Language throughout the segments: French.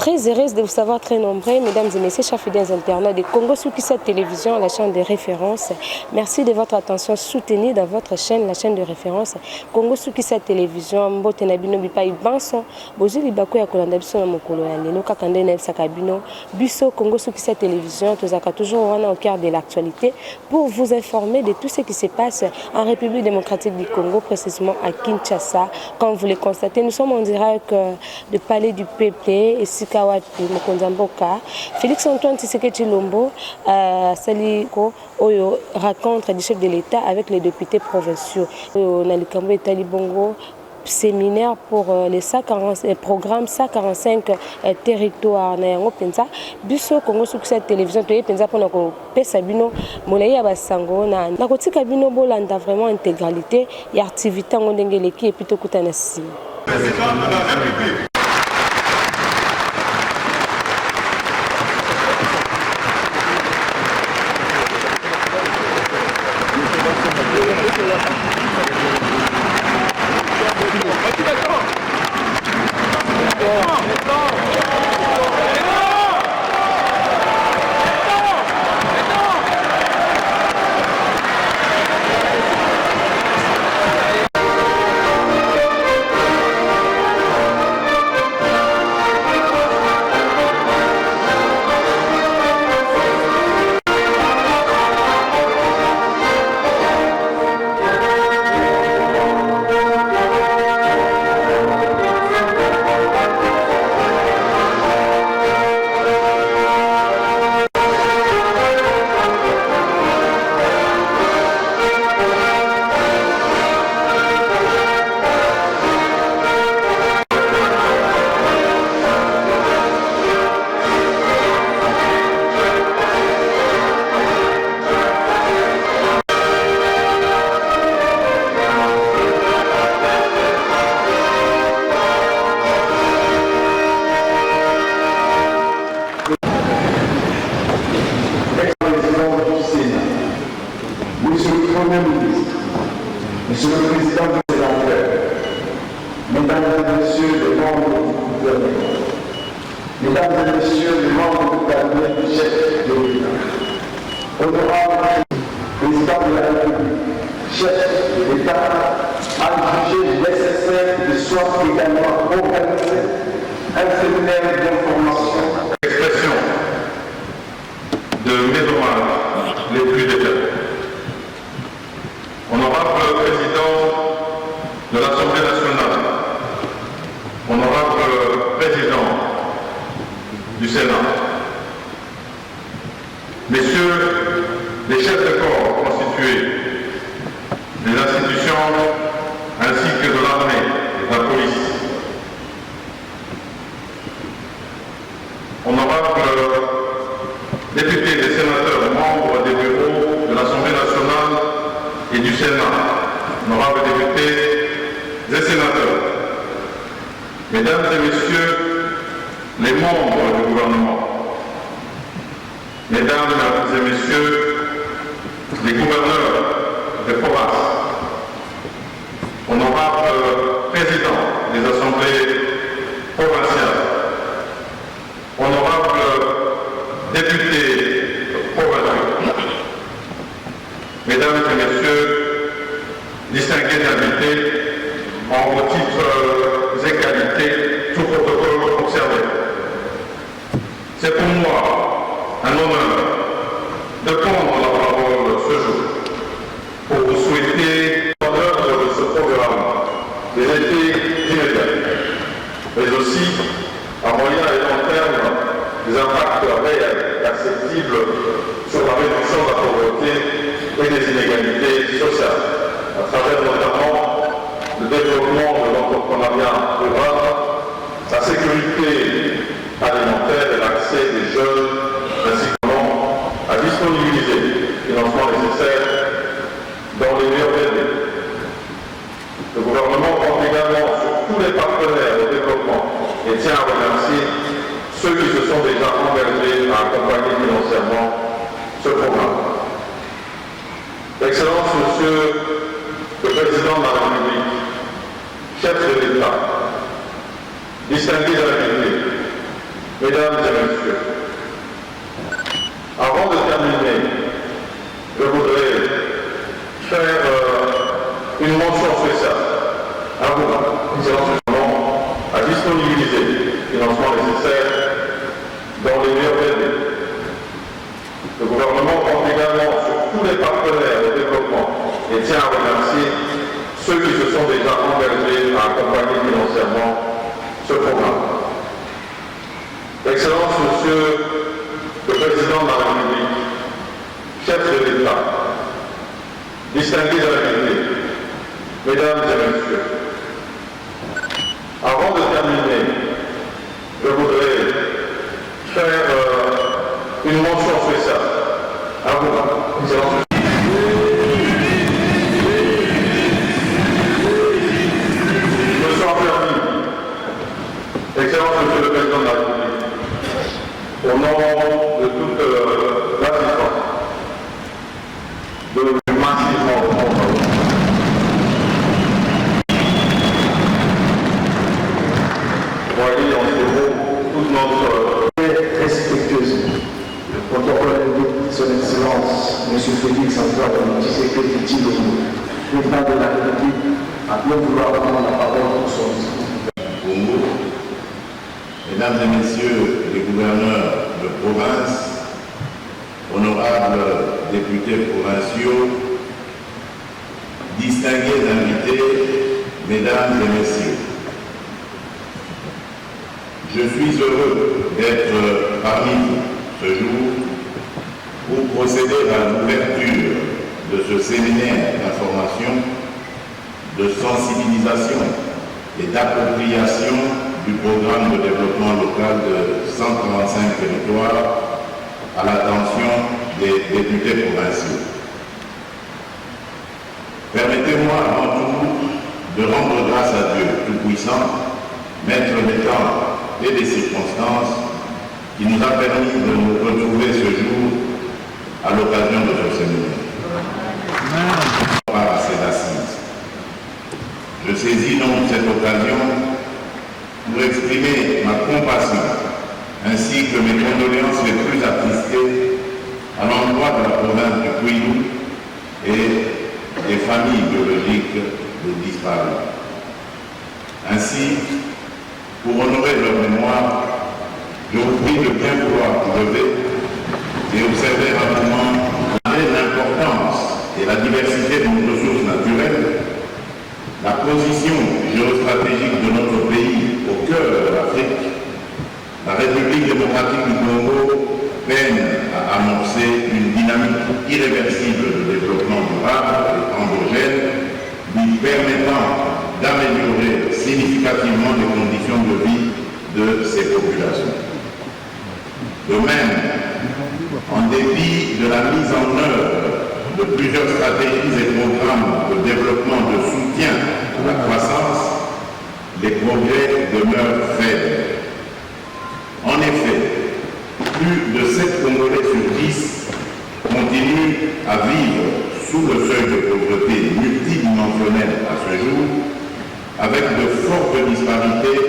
Très heureuse de vous savoir très nombreux, mesdames et messieurs, chers fidèles internautes de Congo Sukisa Télévision, la chaîne de référence. Merci de votre attention soutenue dans votre chaîne, la chaîne de référence Congo Sukisa Télévision. Mbote na bino bipai banso, bozuli bako ya kolanda biso na mokolo ya lelo kakande na sakabino. Biso Congo Sukisa Télévision, tozaka toujours au cœur de l'actualité pour vous informer de tout ce qui se passe en République démocratique du Congo, précisément à Kinshasa. Comme vous le constatez, nous sommes en direct du palais du PP et Sikawati Mokonzamboka. Félix Antoine Tshisekedi Tshilombo Saliko Oyo rencontre du chef de l'État avec les députés provinciaux. Nalikambo et Talibongo séminaire pour les programmes 145 territoires na yango penza biso Congo Sukisa Télévision toye penza pona ko pesa bino molai ya basango na kotika bino bolanda vraiment intégralité ya activité ngondengeleki et puis tokutana sima. Président de la République. Monsieur le Président du Sénat, Mesdames et Messieurs les membres du gouvernement, Mesdames et Messieurs les membres du cabinet du chef de l'État, Honorable Président de la République, chef de l'État, a jugé nécessaire de soit également organisé un séminaire d'information. Expression de mes hommages les plus déterminés. Honorable Président de l'Assemblée nationale, Honorable Président du Sénat, Messieurs les chefs de corps constitués des institutions ainsi que de l'armée et de la police, Honorables députés et sénateurs, membres des bureaux de l'Assemblée nationale et du Sénat, honorables députés et sénateurs, Mesdames et Messieurs les membres du gouvernement, Mesdames et Messieurs les gouverneurs des provinces, honorables présidents des assemblées provinciales, honorables députés provinciaux, Mesdames et Messieurs, distingués invités, en vos titres et qualités, tout protocole observé. C'est pour moi un honneur de prendre la parole ce jour pour vous souhaiter l'honneur de ce programme des étés immédiats, mais aussi à moyen et long terme des impacts réels et perceptibles sur la réduction de la pauvreté et des inégalités sociales, à travers notamment le développement de l'entrepreneuriat rural, la sécurité alimentaire et l'accès des jeunes, ainsi que à disponibiliser le financement nécessaire dans les meilleurs délais. Le gouvernement compte également sur tous les partenaires de développement et tient à remercier ceux qui se sont déjà engagés à accompagner financièrement ce programme. Excellence, Monsieur le Président de la République, chef de l'État, distingués invités, Mesdames et messieurs, avant de terminer, je voudrais faire une mention spéciale à vous, à disponibiliser le financement nécessaire dans les meilleurs délais. Le gouvernement compte également sur tous les partenaires de développement et tient à remercier ceux qui se sont déjà engagés à accompagner financièrement ce programme. Excellence, Monsieur le Président de la République, chef de l'État, distingués de l'invité, Mesdames et Messieurs, avant de terminer, je voudrais faire une mention spéciale à vous, Excellence. Excellence, Monsieur le Président de la République, au nom de toute l'assistance, de massivement voyez en ce mot toute notre respectueuse. Le protocole invite Son Excellence, M. Félix Antoine Tshisekedi Tshilombo, président de la République, à bien vouloir prendre la parole pour son discours. Mesdames et Messieurs les gouverneurs de province, honorables députés provinciaux, distingués invités, Mesdames et Messieurs, je suis heureux d'être parmi vous ce jour pour procéder à l'ouverture de ce séminaire d'information, de sensibilisation et d'appropriation du programme de développement local de 135 territoires à l'attention des députés provinciaux. Permettez-moi avant tout de rendre grâce à Dieu Tout-Puissant, Maître des temps et des circonstances, qui nous a permis de nous retrouver ce jour à l'occasion de ce séminaire. Par ces assises. Je saisis donc cette occasion pour exprimer ma compassion ainsi que mes condoléances les plus attristées à l'endroit de la province du Kwilu et des familles biologiques des disparus. Ainsi, pour honorer leur mémoire, je vous prie de bien vouloir vous lever et observer un moment l'importance et la diversité de nos ressources naturelles, la position géostratégique de notre pays au cœur de l'Afrique. La République démocratique du Congo peine à amorcer une dynamique irréversible de développement durable et endogène, lui permettant d'améliorer significativement les conditions de vie de ses populations. De même, en dépit de la mise en œuvre de plusieurs stratégies et programmes de développement de soutien à la croissance, les progrès demeurent faibles. En effet, plus de 7 Congolais sur 10 continuent à vivre sous le seuil de pauvreté multidimensionnelle à ce jour, avec de fortes disparités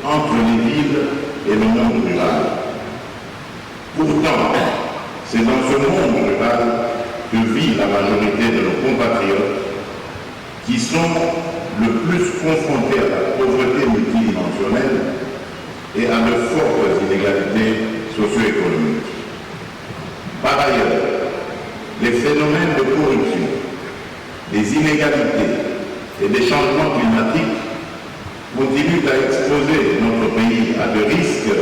entre les villes et le monde rural. Pourtant, c'est dans ce monde rural que vit la majorité de nos compatriotes qui sont le plus confrontés à la pauvreté multidimensionnelle et à de fortes inégalités socio-économiques. Par ailleurs, les phénomènes de corruption, les inégalités et les changements climatiques continuent à exposer notre pays à des risques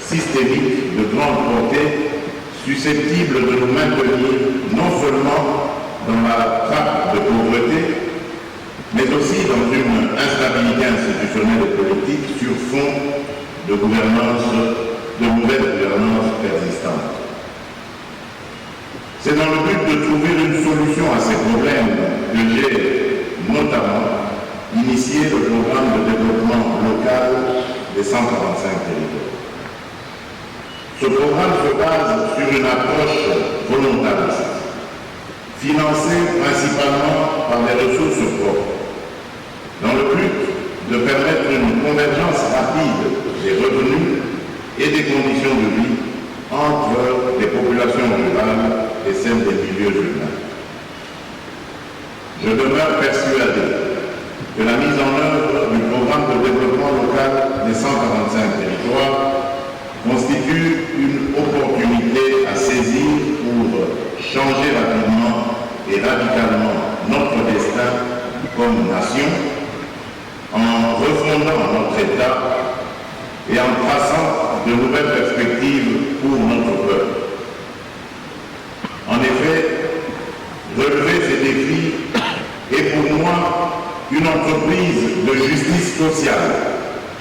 systémiques de grande portée susceptibles de nous maintenir non seulement dans la trappe de pauvreté, mais aussi dans une instabilité institutionnelle et politique sur fond de nouvelles gouvernances persistantes. C'est dans le but de trouver une solution à ces problèmes que j'ai notamment initié le programme de développement local des 145 territoires. Ce programme se base sur une approche volontariste, financée principalement par les ressources propres, dans le but de permettre une convergence rapide des revenus et des conditions de vie entre les populations rurales et celles des milieux urbains. Je demeure persuadé que la mise en œuvre du programme de développement local des 145 territoires constitue une opportunité à saisir pour changer rapidement et radicalement notre destin comme nation, en refondant notre État et en traçant de nouvelles perspectives pour notre peuple. En effet, relever ces défis est pour moi une entreprise de justice sociale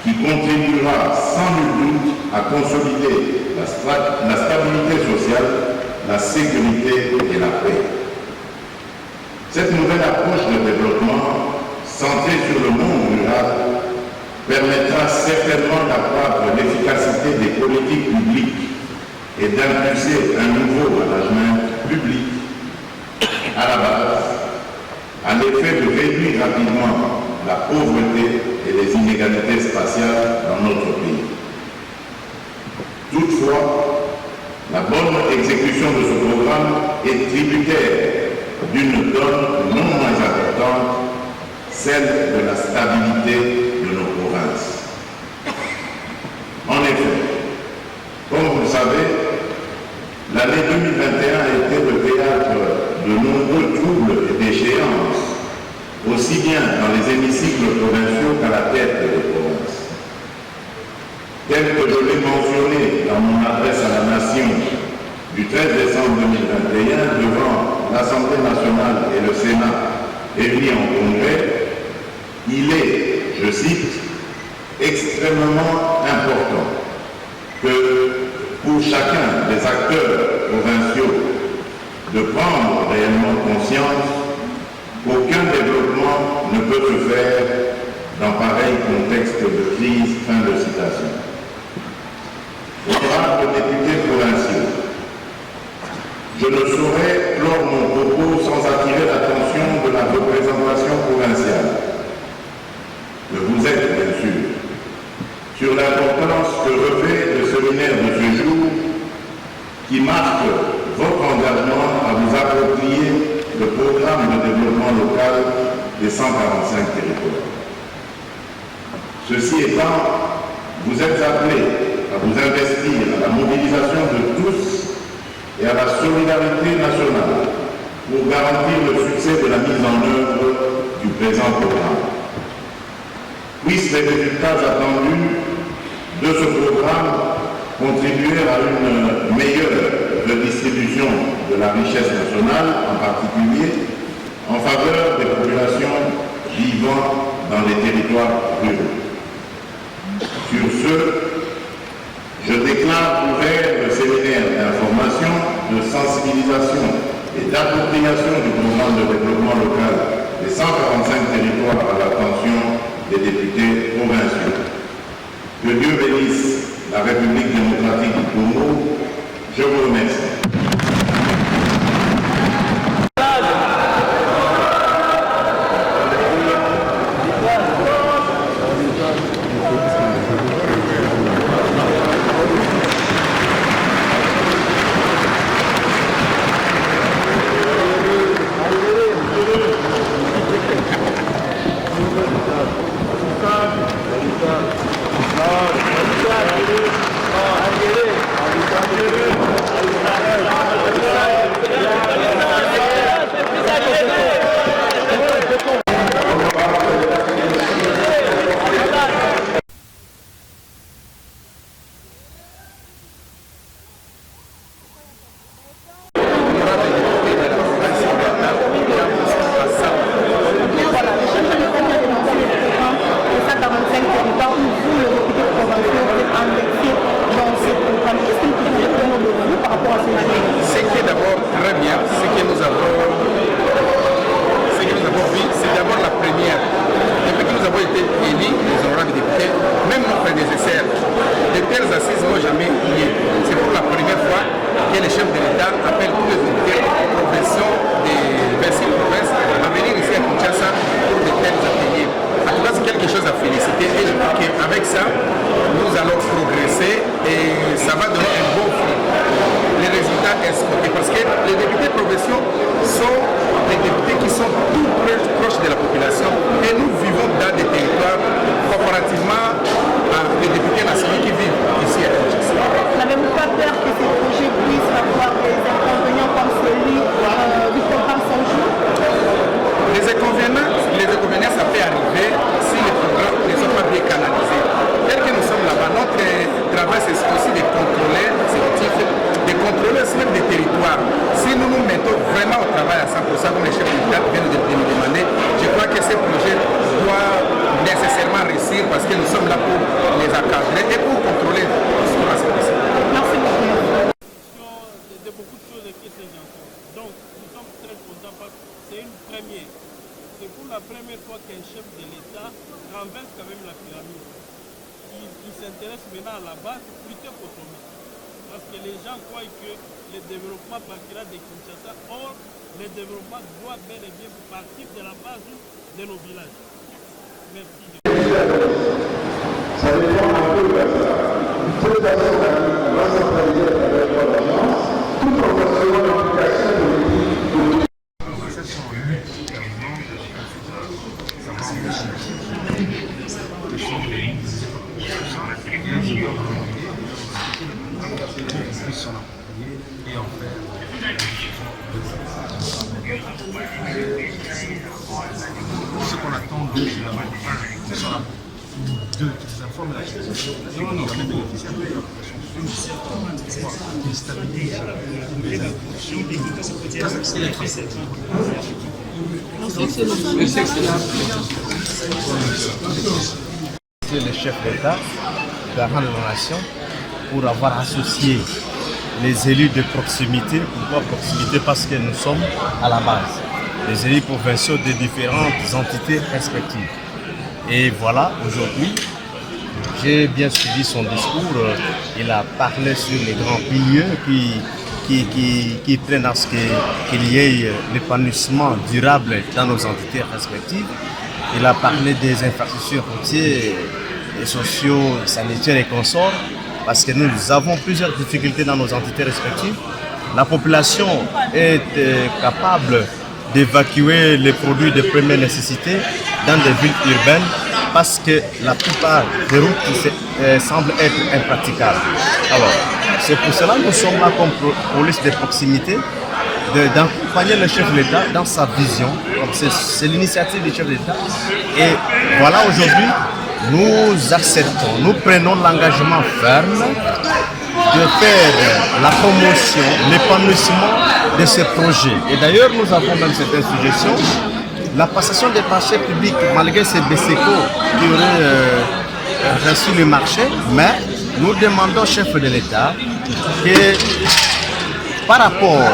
qui contribuera sans nul doute à consolider la stabilité sociale, la sécurité et la paix. Cette nouvelle approche de développement, centrée sur le monde rural, permettra certainement d'accroître l'efficacité des politiques publiques et d'impulser un nouveau management public à la base, à l'effet de réduire rapidement la pauvreté et les inégalités spatiales dans notre pays. Toutefois, la bonne exécution de ce programme est tributaire d'une donne non moins importante, celle de la stabilité de nos provinces. En effet, comme vous le savez, l'année 2021 a été le théâtre de nombreux troubles et d'échéances, aussi bien dans les hémicycles provinciaux qu'à la tête des provinces. Tel que je l'ai mentionné dans mon adresse à la Nation du 13 décembre 2021 devant l'Assemblée nationale et le Sénat réunis en congrès, il est, je cite, extrêmement important que pour chacun des acteurs provinciaux de prendre réellement conscience qu'aucun développement ne peut se faire dans pareil contexte de crise. Fin de citation. Honorables députés provinciaux, je ne saurais clore mon propos sans attirer l'attention de la représentation provinciale, que vous êtes bien sûr, sur l'importance que revêt le séminaire de ce jour qui marque votre engagement à vous approprier le programme de développement local des 145 territoires. Ceci étant, vous êtes appelés à vous investir à la mobilisation de tous et à la solidarité nationale pour garantir le succès de la mise en œuvre du présent programme. Puissent les résultats attendus de ce programme contribuer à une meilleure redistribution de la richesse nationale, en particulier en faveur des populations vivant dans les territoires ruraux. Sur ce, je déclare ouvert le séminaire d'information, de sensibilisation et d'appropriation du programme de développement local des 145 territoires à l'attention des députés provinciaux. Que Dieu bénisse la République démocratique du Congo. Je vous remercie. Et je crois qu'avec ça, nous allons progresser et et ça va donner un beau fruit. Les résultats escomptés, parce que les députés provinciaux sont des députés qui sont tout proches de la population et nous vivons dans des territoires comparativement aux députés nationaux qui vivent ici à Kinshasa. N'avez-vous pas peur que ces projets puissent avoir des inconvénients comme celui du programme 100 jours? Les inconvénients, ça peut arriver si les programmes ne sont pas bien canalisés. Tel que nous sommes là-bas, notre travail c'est aussi de contrôler aussi même des territoires. Si nous nous mettons vraiment au travail à 100%, comme les chefs d'État viennent de nous demander, je crois que ces projets doivent nécessairement réussir parce que nous sommes là pour les encadrer et pour contrôler ce qui va se passer. Merci beaucoup. De beaucoup de choses qui se j'entends. Donc, nous sommes très contents parce que c'est une première. C'est pour la première fois qu'un chef de l'État renverse quand même la pyramide. Il s'intéresse maintenant à la base plutôt qu'au sommet. Parce que les gens croient que le développement partira de Kinshasa. Or, le développement doit bel et bien partir de la base de nos villages. Merci. Ça dépend un peu de ça. Cette façon on va centraliser la l'agence tout en assurant l'application de l'équipe. Et en fait, ce qu'on attend de deux qui informent la population et qui permet de bénéficier de la population qui stabilise les C'est le chef d'État, garant de la nation, pour avoir associé les élus de proximité. Pourquoi proximité? Parce que nous sommes à la base, les élus provinciaux des différentes entités respectives. Et voilà, aujourd'hui, j'ai bien suivi son discours. Il a parlé sur les grands piliers qui prennent à ce qu'il y ait l'épanouissement durable dans nos entités respectives. Il a parlé des infrastructures routières et sociaux, sanitaires et consorts, parce que nous avons plusieurs difficultés dans nos entités respectives. La population est capable d'évacuer les produits de première nécessité dans des villes urbaines parce que la plupart des routes semblent être impraticables. Alors, c'est pour cela que nous sommes là comme police de proximité, d'accompagner le chef de l'État dans sa vision. C'est l'initiative du chef de l'État. Et voilà, aujourd'hui, nous acceptons, nous prenons l'engagement ferme de faire la promotion, l'épanouissement de ces projets. Et d'ailleurs, nous avons même certaines suggestions. La passation des marchés publics, malgré ces BCECO qui auraient reçu le marché, mais nous demandons au chef de l'État que par rapport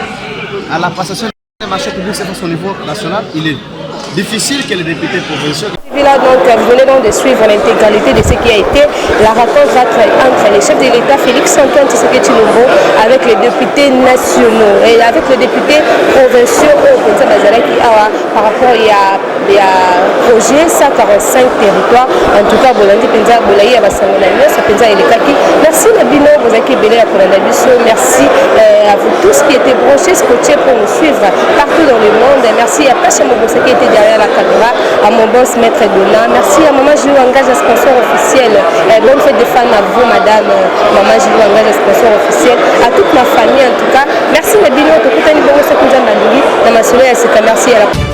à la passation des marchés publics au niveau national, il est difficile que les députés provinciaux... Là, donc, vous venez donc de suivre l'intégralité de ce qui a été la rencontre entre les chefs de l'État Félix-Antoine Tshisekedi Tshilombo avec les députés nationaux et avec les députés provinciaux par rapport à projet 145 territoires. En tout cas, merci Nabino, vous avez belé pour merci à vous tous qui étaient branchés, scotchés pour nous suivre partout dans le monde. Merci à Pacha Mobosa qui était derrière la caméra, à mon boss maître Dona. Merci à Maman Jules engage sponsor officiel. Bonne fête des fans à vous, madame. Maman Jules engage sponsor officiel. À toute ma famille en tout cas. Merci Nabino, merci à la